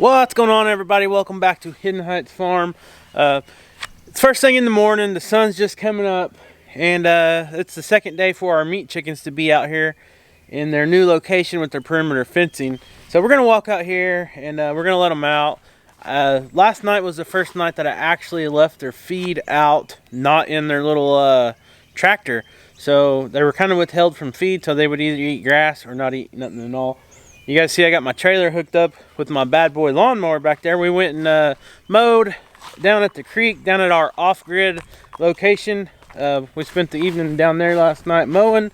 What's going on, everybody? Welcome back to Hidden Heights Farm. It's first thing in the morning, the sun's just coming up, and it's the second day for our meat chickens to be out here in their new location with their perimeter fencing. So we're gonna walk out here and we're gonna let them out. Last night was the first night that I actually left their feed out, not in their little tractor. So they were kind of withheld from feed, so they would either eat grass or not eat nothing at all. You guys see I got my trailer hooked up with my bad boy lawnmower back there. We went and mowed down at the creek, down at our off-grid location. We spent the evening down there last night mowing.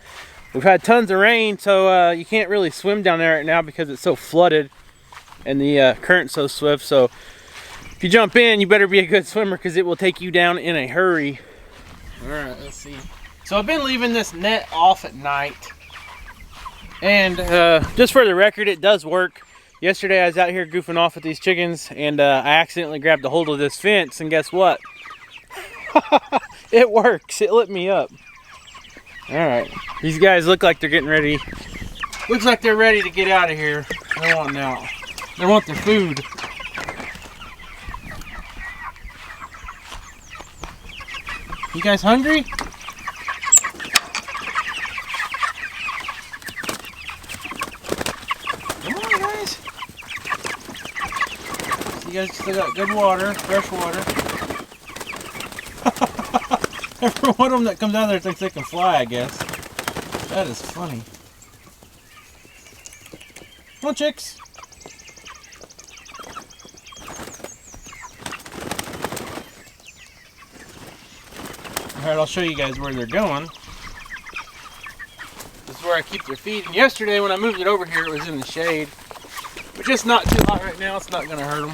We've had tons of rain, so you can't really swim down there right now because it's so flooded and the current's so swift. So if you jump in, you better be a good swimmer because it will take you down in a hurry. All right, let's see. So I've been leaving this net off at night. And just for the record, it does work. Yesterday I was out here goofing off with these chickens and I accidentally grabbed a hold of this fence, and guess what? It works. It lit me up. Alright, these guys look like they're getting ready. Looks like they're ready to get out of here. They want out. They want their food. You guys hungry? You guys still got good water, fresh water. Every one of them that comes out there thinks they can fly, I guess. That is funny. Come on, chicks. Alright, I'll show you guys where they're going. This is where I keep their feed. And yesterday when I moved it over here, it was in the shade. But just not too hot right now, it's not going to hurt them.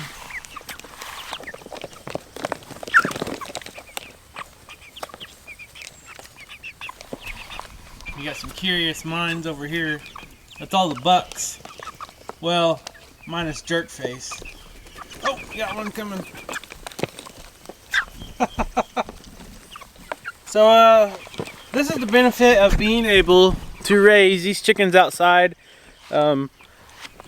You got some curious minds over here. That's all the bucks. Well, minus Jerkface. Oh, got one coming. So, this is the benefit of being able to raise these chickens outside. I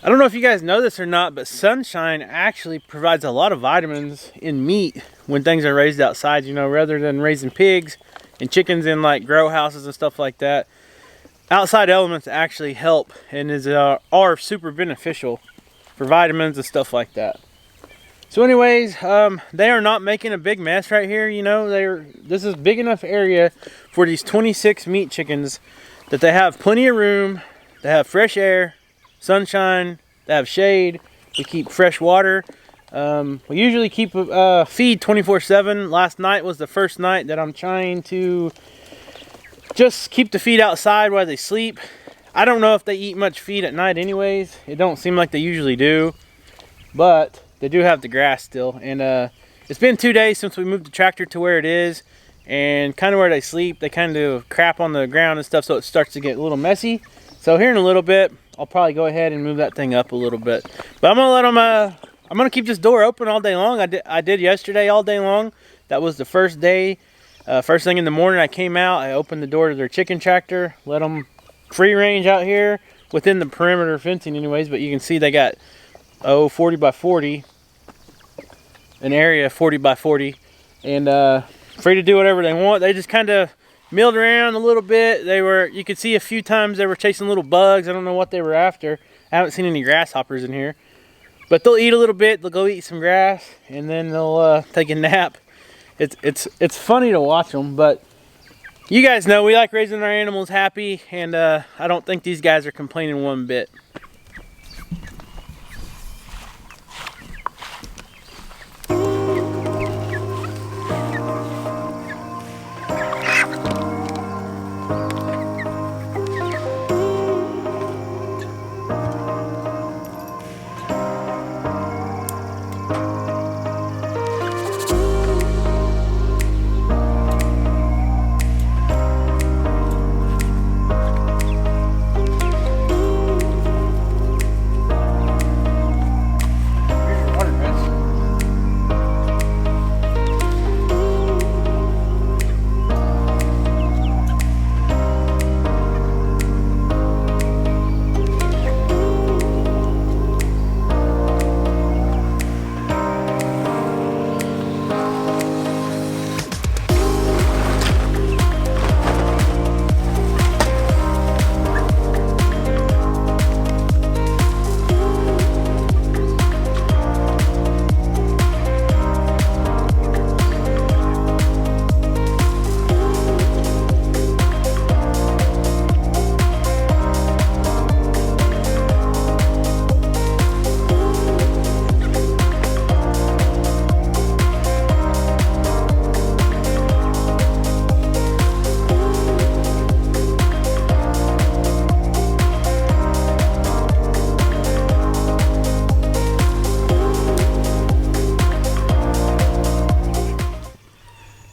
don't know if you guys know this or not, but sunshine actually provides a lot of vitamins in meat when things are raised outside, you know, rather than raising pigs and chickens in like grow houses and stuff like that. Outside elements actually help and are super beneficial for vitamins and stuff like that. So anyways, they are not making a big mess right here. You know, this is big enough area for these 26 meat chickens that they have plenty of room. They have fresh air, sunshine, they have shade. We keep fresh water. We usually keep feed 24/7. Last night was the first night that I'm trying to just keep the feed outside while they sleep. I don't know if they eat much feed at night anyways. It don't seem like they usually do. But they do have the grass still. And it's been 2 days since we moved the tractor to where it is. And kind of where they sleep, they kind of crap on the ground and stuff, so it starts to get a little messy. So here in a little bit, I'll probably go ahead and move that thing up a little bit. But I'm going to let them, I'm going to keep this door open all day long. I did yesterday all day long. That was the first day. First thing in the morning I came out, I opened the door to their chicken tractor, let them free range out here within the perimeter fencing anyways, but you can see they got 40 by 40, an area 40 by 40, and free to do whatever they want. They just kind of milled around a little bit. You could see a few times they were chasing little bugs. I don't know what they were after. I haven't seen any grasshoppers in here, but they'll eat a little bit, they'll go eat some grass, and then they'll take a nap. It's funny to watch them, but you guys know we like raising our animals happy, and I don't think these guys are complaining one bit.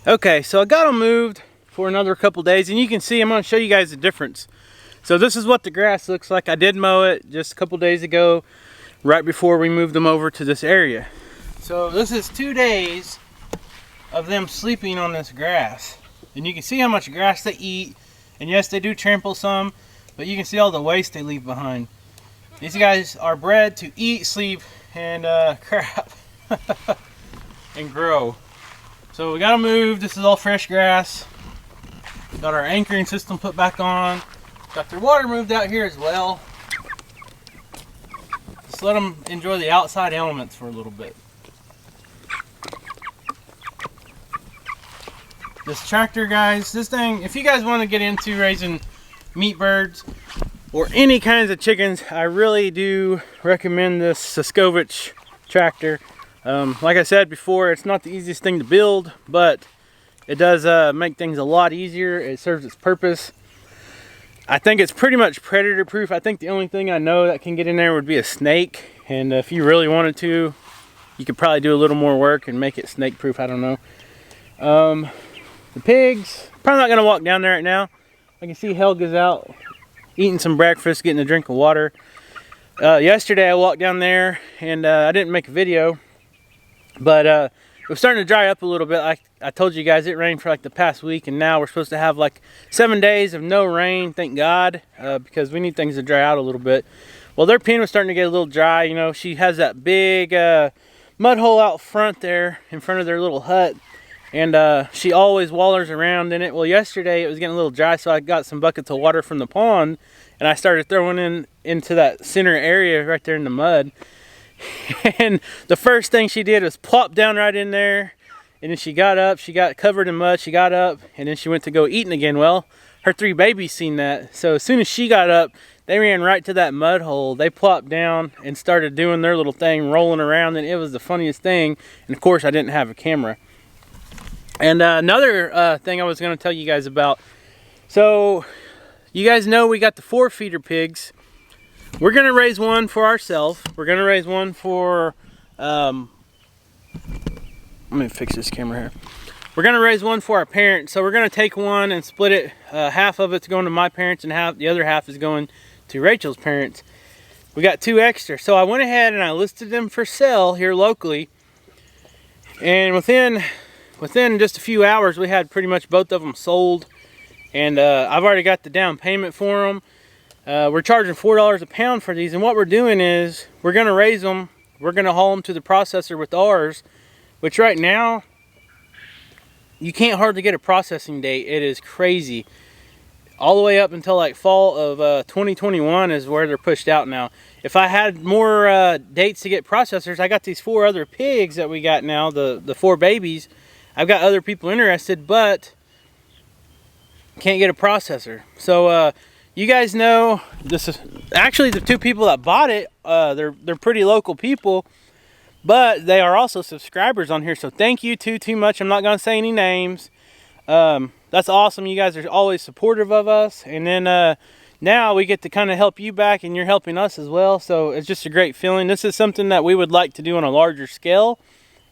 Okay, so I got them moved for another couple days, and you can see, I'm going to show you guys the difference. So this is what the grass looks like. I did mow it just a couple days ago, right before we moved them over to this area. So this is 2 days of them sleeping on this grass. And you can see how much grass they eat. And yes, they do trample some, but you can see all the waste they leave behind. These guys are bred to eat, sleep, and crap, and grow. So we got them moved. This is all fresh grass. Got our anchoring system put back on. Got their water moved out here as well. Just let them enjoy the outside elements for a little bit. This tractor, guys, this thing, if you guys want to get into raising meat birds or any kinds of chickens, I really do recommend this Saskovich tractor. Like I said before, it's not the easiest thing to build, but it does make things a lot easier. It serves its purpose. I think it's pretty much predator proof. I think the only thing I know that can get in there would be a snake. And if you really wanted to, you could probably do a little more work and make it snake proof. I don't know. The pigs, probably not going to walk down there right now. I can see Helga's out eating some breakfast, getting a drink of water. Yesterday I walked down there and I didn't make a video. But it was starting to dry up a little bit. Like I told you guys, it rained for like the past week, and now we're supposed to have like 7 days of no rain, thank God, because we need things to dry out a little bit. Well, their pen was starting to get a little dry. You know, she has that big mud hole out front there in front of their little hut, and she always wallers around in it. Well, yesterday it was getting a little dry, so I got some buckets of water from the pond, and I started throwing into that center area right there in the mud. And the first thing she did was plop down right in there, and then she got up, she got covered in mud, she got up, and then she went to go eating again. Well, her 3 babies seen that, so as soon as she got up, they ran right to that mud hole. They plopped down and started doing their little thing, rolling around, and it was the funniest thing. And of course I didn't have a camera. And another thing I was going to tell you guys about, so you guys know we got the 4 feeder pigs. We're going to raise one for ourselves. We're going to raise one for, let me fix this camera here. We're going to raise one for our parents. So we're going to take one and split it. Half of it's going to my parents and the other half is going to Rachel's parents. We got 2 extra. So I went ahead and I listed them for sale here locally. And within just a few hours, we had pretty much both of them sold. And I've already got the down payment for them. We're charging $4 a pound for these, and what we're doing is we're going to raise them. We're going to haul them to the processor with ours, which right now you can't hardly get a processing date. It is crazy. All the way up until like fall of 2021 is where they're pushed out now. If I had more dates to get processors, I got these 4 other pigs that we got now, the 4 babies. I've got other people interested, but can't get a processor. So you guys know, this is actually the 2 people that bought it. They're pretty local people, but they are also subscribers on here. So thank you too much. I'm not going to say any names. That's awesome. You guys are always supportive of us. And then now we get to kind of help you back, and you're helping us as well. So it's just a great feeling. This is something that we would like to do on a larger scale.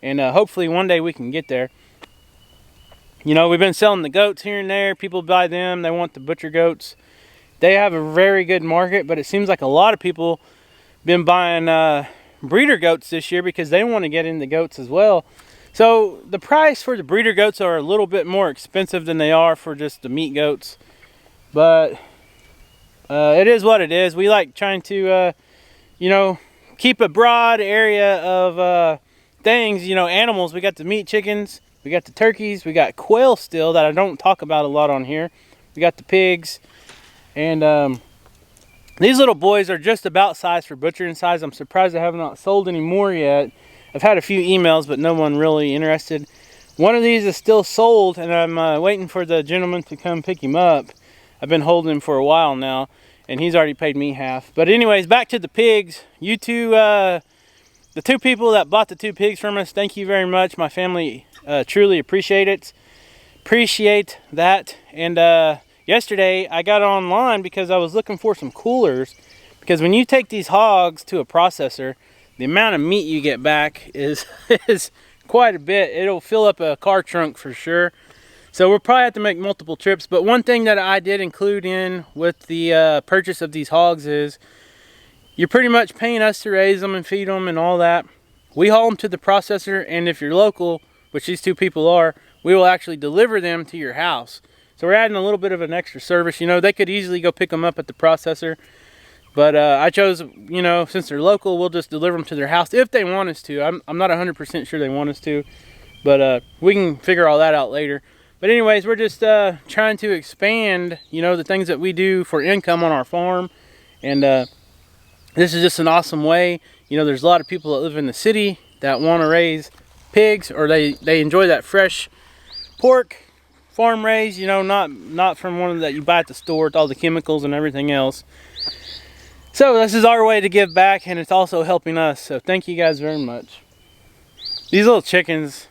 And hopefully one day we can get there. You know, we've been selling the goats here and there. People buy them. They want the butcher goats. They have a very good market, but it seems like a lot of people been buying breeder goats this year because they want to get into goats as well. So the price for the breeder goats are a little bit more expensive than they are for just the meat goats. But it is what it is. We like trying to, you know, keep a broad area of things, you know, animals. We got the meat chickens, we got the turkeys, we got quail still that I don't talk about a lot on here. We got the pigs. And these little boys are just about size for butchering size. I'm surprised I have not sold any more yet. I've had a few emails, but no one really interested. One of these is still sold, and I'm waiting for the gentleman to come pick him up. I've been holding him for a while now, and he's already paid me half. But anyways, back to the pigs. You two, the 2 people that bought the 2 pigs from us, thank you very much. My family truly appreciate it. Appreciate that. And yesterday, I got online because I was looking for some coolers. Because when you take these hogs to a processor, the amount of meat you get back is quite a bit. It'll fill up a car trunk for sure. So we'll probably have to make multiple trips. But one thing that I did include in with the purchase of these hogs is you're pretty much paying us to raise them and feed them and all that. We haul them to the processor, and if you're local, which these two people are, we will actually deliver them to your house. So we're adding a little bit of an extra service. You know, they could easily go pick them up at the processor. But I chose, you know, since they're local, we'll just deliver them to their house if they want us to. I'm not 100% sure they want us to. But we can figure all that out later. But anyways, we're just trying to expand, you know, the things that we do for income on our farm. And this is just an awesome way. You know, there's a lot of people that live in the city that want to raise pigs, or they enjoy that fresh pork, farm raised, you know, not from one that you buy at the store with all the chemicals and everything else. So this is our way to give back, and it's also helping us. So thank you guys very much. These little chickens,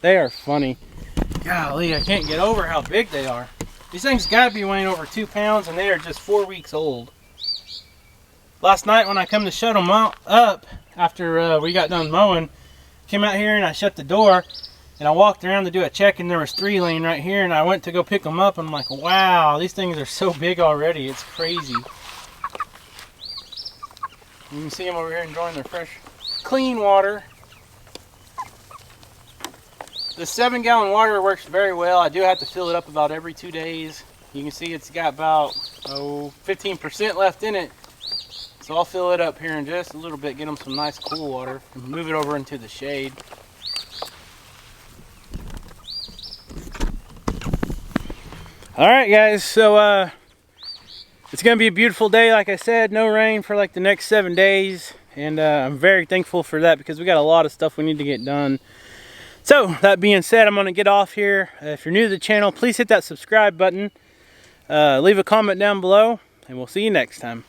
they are funny. Golly, I can't get over how big they are. These things gotta be weighing over 2 pounds, and they are just 4 weeks old. Last night when I come to shut them up after we got done mowing, came out here and I shut the door and I walked around to do a check, and there was 3 laying right here, and I went to go pick them up and I'm like, wow, these things are so big already. It's crazy. You can see them over here enjoying their fresh, clean water. The 7-gallon water works very well. I do have to fill it up about every 2 days. You can see it's got about 15% left in it. So I'll fill it up here in just a little bit, get them some nice cool water, and move it over into the shade. Alright guys, so it's going to be a beautiful day, like I said. No rain for like the next 7 days. And I'm very thankful for that, because we got a lot of stuff we need to get done. So, that being said, I'm going to get off here. If you're new to the channel, please hit that subscribe button. Leave a comment down below, and we'll see you next time.